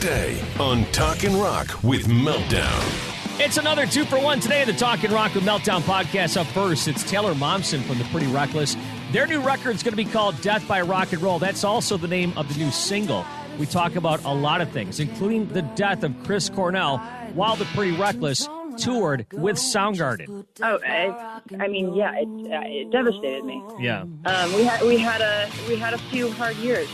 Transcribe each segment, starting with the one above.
Weekday on Talkin' Rock with Meltdown. It's another 2 for 1 today in the Talkin' Rock with Meltdown podcast. Up first, it's Taylor Momsen from the Pretty Reckless. Their new record's going to be called Death by Rock and Roll. That's also the name of the new single. We talk about a lot of things, including the death of Chris Cornell while the Pretty Reckless toured with Soundgarden. Oh, it devastated me. Yeah. We had a few hard years.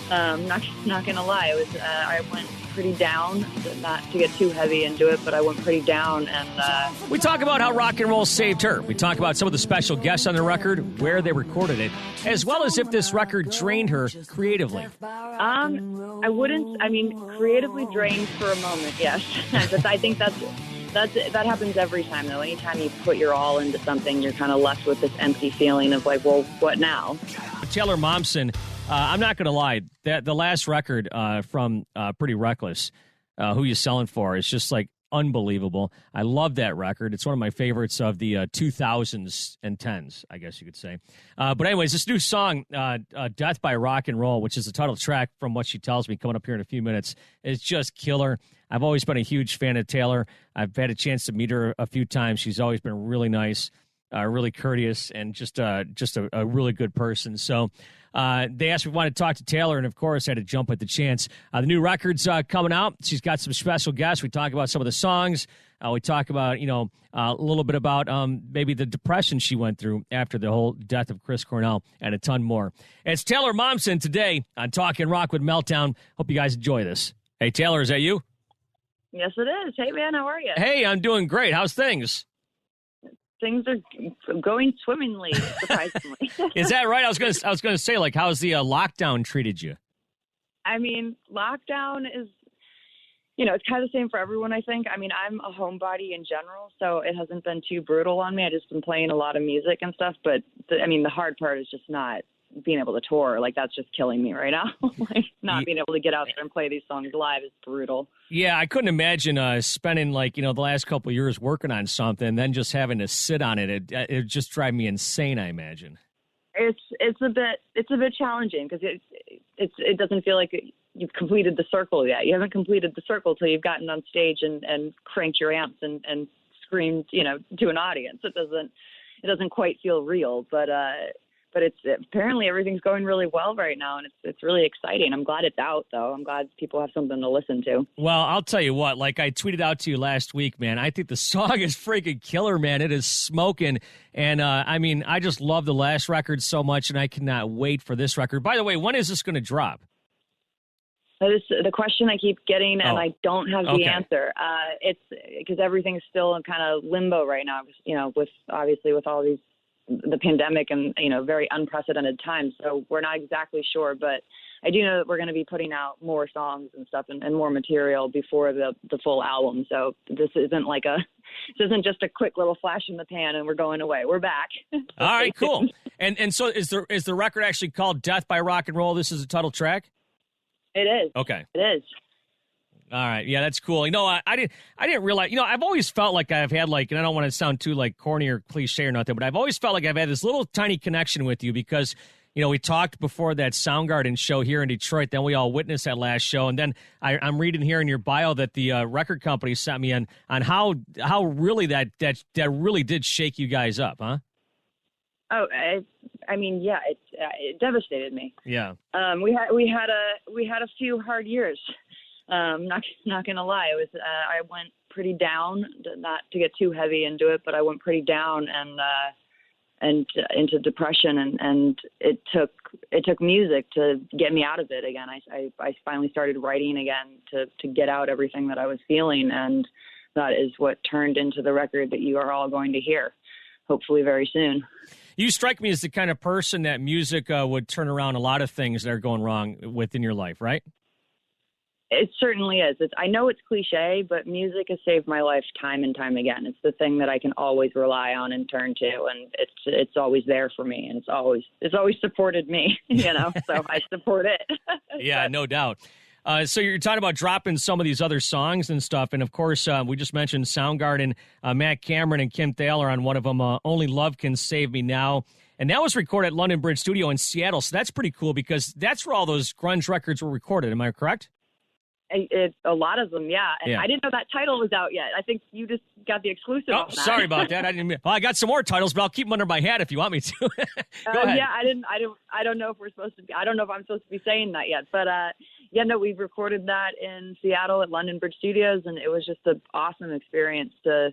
Not gonna lie, it was I went pretty down. Not to get too heavy into it, but I went pretty down, and we talk about how rock and roll saved her. We talk about some of the special guests on the record, where they recorded it, as well as if this record drained her creatively. I wouldn't. I mean, creatively drained for a moment, yes. I think that happens every time, though. Anytime you put your all into something, you're kind of left with this empty feeling of like, well, what now? Taylor Momsen, I'm not going to lie, the last record from Pretty Reckless, Who You Selling For, is just like unbelievable. I love that record. It's one of my favorites of the 2000s and 10s, I guess you could say. But anyways, this new song, Death by Rock and Roll, which is the title track from what she tells me coming up here in a few minutes, is just killer. I've always been a huge fan of Taylor. I've had a chance to meet her a few times. She's always been really nice, really courteous, and just a really good person. So they asked me if we wanted to talk to Taylor, and of course I had to jump at the chance. The new record's coming out. She's got some special guests. We talk about some of the songs. We talk about, a little bit about maybe the depression she went through after the whole death of Chris Cornell, and a ton more. It's Taylor Momsen today on Talkin' Rock with Meltdown. Hope you guys enjoy this. Hey, Taylor, is that you? Yes, it is. Hey, man, how are you? Hey, I'm doing great. How's things? Things are going swimmingly, surprisingly. Is that right? I was gonna say, like, how's the lockdown treated you? I mean, lockdown is, it's kind of the same for everyone, I think. I mean, I'm a homebody in general, so it hasn't been too brutal on me. I've just been playing a lot of music and stuff, but, the hard part is just not being able to tour. Like, that's just killing me right now. Not being able to get out there and play these songs live is brutal. Yeah, I couldn't imagine spending the last couple of years working on something and then just having to sit on it. It just drive me insane, I imagine. It's a bit challenging because it doesn't feel like you've completed the circle yet. You haven't completed the circle till you've gotten on stage and cranked your amps and screamed, to an audience. It doesn't quite feel real, but it's apparently everything's going really well right now, and it's really exciting. I'm glad it's out, though. I'm glad people have something to listen to. Well, I'll tell you what, like I tweeted out to you last week, man, I think the song is freaking killer, man. It is smoking, and I just love the last record so much, and I cannot wait for this record. By the way, when is this going to drop? That is the question I keep getting, and I don't have the answer. It's because everything's still in kind of limbo right now, with all these the pandemic and, very unprecedented times. So we're not exactly sure, but I do know that we're going to be putting out more songs and stuff and more material before the full album. So this isn't just a quick little flash in the pan and we're going away. We're back. All right, cool. And so is the record actually called Death by Rock and Roll? This is the title track? It is. Okay. It is. All right, yeah, that's cool. I didn't realize. I've always felt like I've had and I don't want to sound too corny or cliche or nothing, but I've always felt like I've had this little tiny connection with you because we talked before that Soundgarden show here in Detroit. Then we all witnessed that last show, and then I'm reading here in your bio that the record company sent me on how really that really did shake you guys up, huh? Oh, it devastated me. Yeah. We had a few hard years. Not gonna lie, it was I went pretty down. Not to get too heavy into it, but I went pretty down and into depression, and it took music to get me out of it again. I finally started writing again to get out everything that I was feeling, and that is what turned into the record that you are all going to hear, hopefully very soon. You strike me as the kind of person that music would turn around a lot of things that are going wrong within your life, right? It certainly is. I know it's cliche, but music has saved my life time and time again. It's the thing that I can always rely on and turn to, and it's always there for me, and it's always supported me, so I support it. Yeah, no doubt. So you're talking about dropping some of these other songs and stuff, and of course, we just mentioned Soundgarden, Matt Cameron and Kim Thaler on one of them, Only Love Can Save Me Now. And that was recorded at London Bridge Studio in Seattle, so that's pretty cool because that's where all those grunge records were recorded. Am I correct? A lot of them, yeah. And Yeah. I didn't know that title was out yet. I think you just got the exclusive. Oh, on that. sorry about that. I got some more titles, but I'll keep them under my hat if you want me to. Go ahead. Yeah, I don't know if we're supposed to be. I don't know if I'm supposed to be saying that yet. But yeah, no, we recorded that in Seattle at London Bridge Studios, and it was just an awesome experience to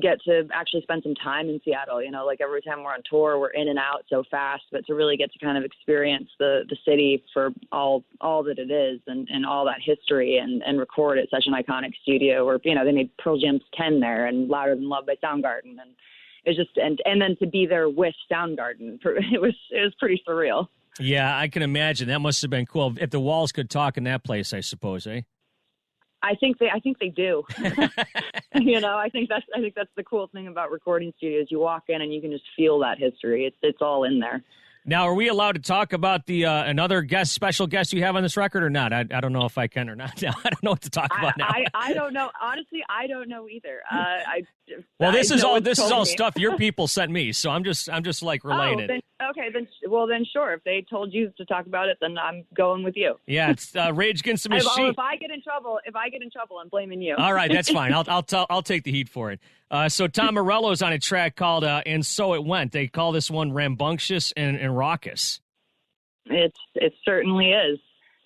get to actually spend some time in Seattle. You know, like every time we're on tour, we're in and out so fast, but to really get to kind of experience the city for all that it is and all that history and record at such an iconic studio where, you know, they made Pearl Jam's 10 there and Louder Than Love by Soundgarden. And it's just, and then to be there with Soundgarden, it was pretty surreal. Yeah, I can imagine. That must have been cool. If the walls could talk in that place, I suppose, eh? I think they do. You know, I think that's the cool thing about recording studios. You walk in and you can just feel that history. It's all in there. Now, are we allowed to talk about the another special guest you have on this record or not? I don't know if I can or not. I don't know what to talk about now. I don't know. Honestly, I don't know either. This is all stuff your people sent me, so I'm just like relaying it. Then sure. If they told you to talk about it, then I'm going with you. Yeah, it's Rage Against the Machine. If I get in trouble, I'm blaming you. All right, that's fine. I'll take the heat for it. So Tom Morello's on a track called "And So It Went." They call this one rambunctious and raucous. It certainly is,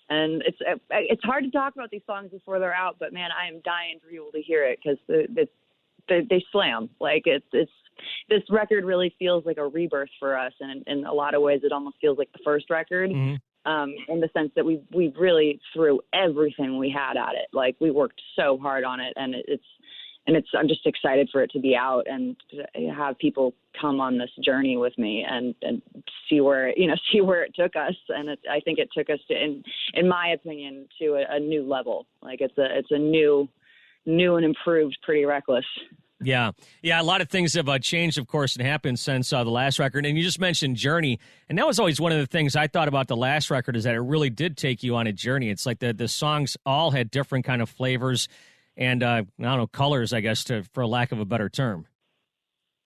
and it's hard to talk about these songs before they're out. But man, I am dying for people to hear it because they slam. Like it's this record really feels like a rebirth for us, and in a lot of ways, it almost feels like the first record. Mm-hmm. In the sense that we really threw everything we had at it. Like we worked so hard on it, and I'm just excited for it to be out and to have people come on this journey with me and see where it took us. And I think it took us to, in my opinion, to a new level. Like it's a new and improved Pretty Reckless. Yeah. A lot of things have changed, of course, and happened since the last record. And you just mentioned journey, and that was always one of the things I thought about the last record is that it really did take you on a journey. It's like the songs all had different kind of flavors and I don't know, colors, I guess, for lack of a better term.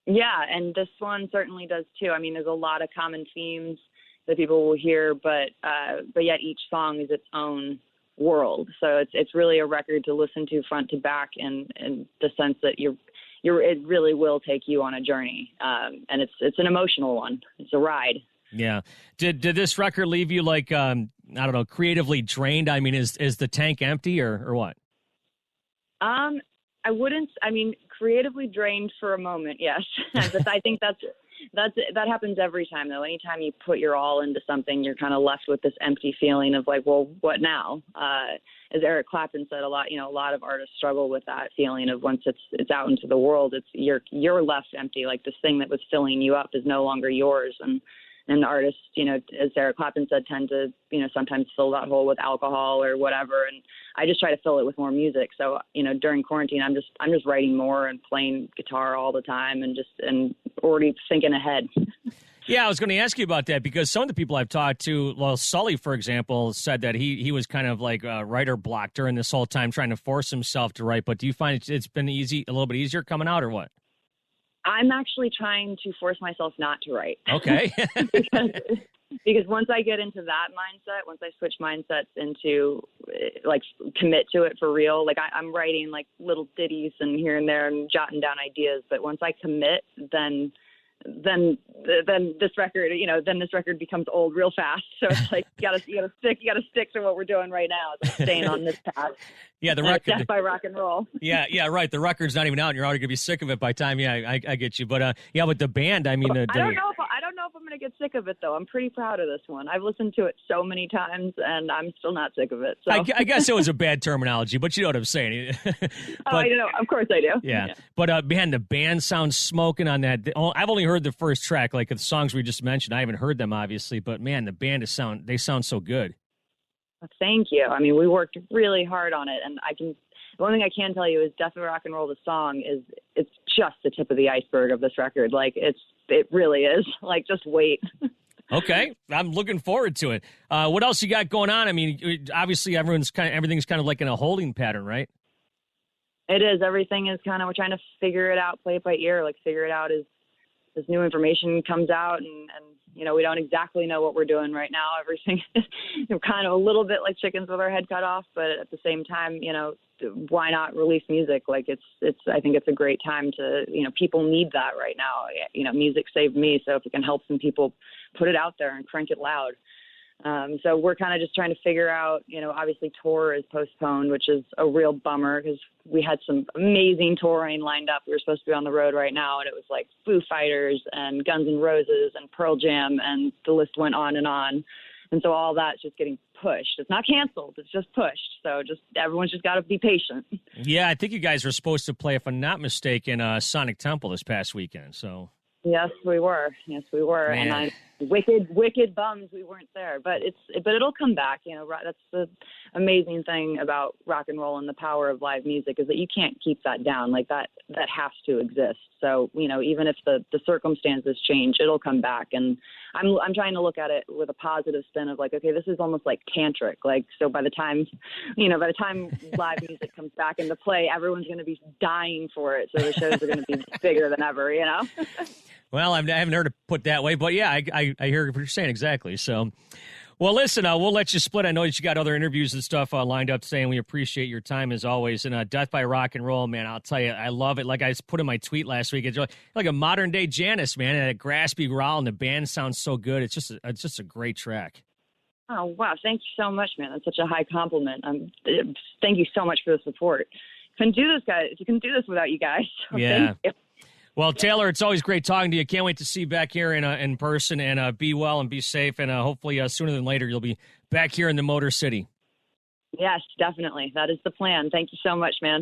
Yeah, and this one certainly does too. I mean, there's a lot of common themes that people will hear, but yet each song is its own world. So it's really a record to listen to front to back in the sense that it really will take you on a journey, and it's an emotional one. It's a ride. Yeah. Did this record leave you like I don't know, creatively drained? I mean, is the tank empty or what? I wouldn't. I mean, creatively drained for a moment, yes. But I think that happens every time, though. Anytime you put your all into something, you're kind of left with this empty feeling of like, well, what now? As Eric Clapton said, a lot of artists struggle with that feeling of once it's out into the world, you're left empty. Like this thing that was filling you up is no longer yours. And artists, as Eric Clapton said, tend to, sometimes fill that hole with alcohol or whatever. And I just try to fill it with more music. So, during quarantine, I'm just writing more and playing guitar all the time and already thinking ahead. Yeah, I was going to ask you about that because some of the people I've talked to, well, Sully, for example, said that he was kind of like a writer block during this whole time trying to force himself to write. But do you find it's been a little bit easier coming out or what? I'm actually trying to force myself not to write. Okay. because once I get into that mindset, once I switch mindsets into like commit to it for real, like I'm writing like little ditties and here and there and jotting down ideas. But once I commit, then this record becomes old real fast. So it's like you gotta stick to what we're doing right now. It's like staying on this path. Yeah, the record. Death by rock and roll. Yeah, right. The record's not even out, and you're already gonna be sick of it by time. Yeah, I get you. But with the band, I mean, I don't know if I'm gonna get sick of it though. I'm pretty proud of this one. I've listened to it so many times, and I'm still not sick of it. So I guess it was a bad terminology, but you know what I'm saying. I know. Of course I do. Yeah. But man, the band sounds smoking on that. I've only heard the first track, like the songs we just mentioned. I haven't heard them obviously, but man, the band they sound so good. Thank you. I mean, we worked really hard on it, and the one thing I can tell you is Death by Rock and Roll, the song it's just the tip of the iceberg of this record. Like it really is. Like just wait. Okay, I'm looking forward to it. What else you got going on? I mean, obviously everything's kind of like in a holding pattern, right? It is. Everything is kind of, we're trying to figure it out, play it by ear, like figure it out as this new information comes out, and we don't exactly know what we're doing right now. Everything is kind of a little bit like chickens with our head cut off, but at the same time, why not release music? Like I think it's a great time to, people need that right now. Music saved me. So if it can help some people, put it out there and crank it loud. So we're kind of just trying to figure out, obviously tour is postponed, which is a real bummer because we had some amazing touring lined up. We were supposed to be on the road right now, and it was like Foo Fighters and Guns N' Roses and Pearl Jam, and the list went on. And so all that's just getting pushed. It's not canceled. It's just pushed. So everyone's just got to be patient. Yeah, I think you guys were supposed to play, if I'm not mistaken, Sonic Temple this past weekend. So Yes, we were. Man. And I'm wicked bums we weren't there. But it'll come back. That's the amazing thing about rock and roll and the power of live music is that you can't keep that down. Like that has to exist. So, even if the circumstances change, it'll come back. And I'm trying to look at it with a positive spin of like, okay, this is almost like tantric. Like, so by the time live music comes back into play, everyone's going to be dying for it. So the shows are going to be bigger than ever, Well, I haven't heard it put that way, but yeah, I hear what you're saying exactly. So, well, listen, we'll let you split. I know that you got other interviews and stuff lined up today, and we appreciate your time as always. And Death by Rock and Roll, man, I'll tell you, I love it. Like I put in my tweet last week, it's like a modern day Janis, man, and a graspy growl, and the band sounds so good. It's just a great track. Oh wow! Thank you so much, man. That's such a high compliment. Thank you so much for the support. Couldn't do this, guys. You couldn't do this without you guys. So yeah. Thank you. Well, Taylor, it's always great talking to you. Can't wait to see you back here in person, and be well and be safe. And hopefully sooner than later you'll be back here in the Motor City. Yes, definitely. That is the plan. Thank you so much, man.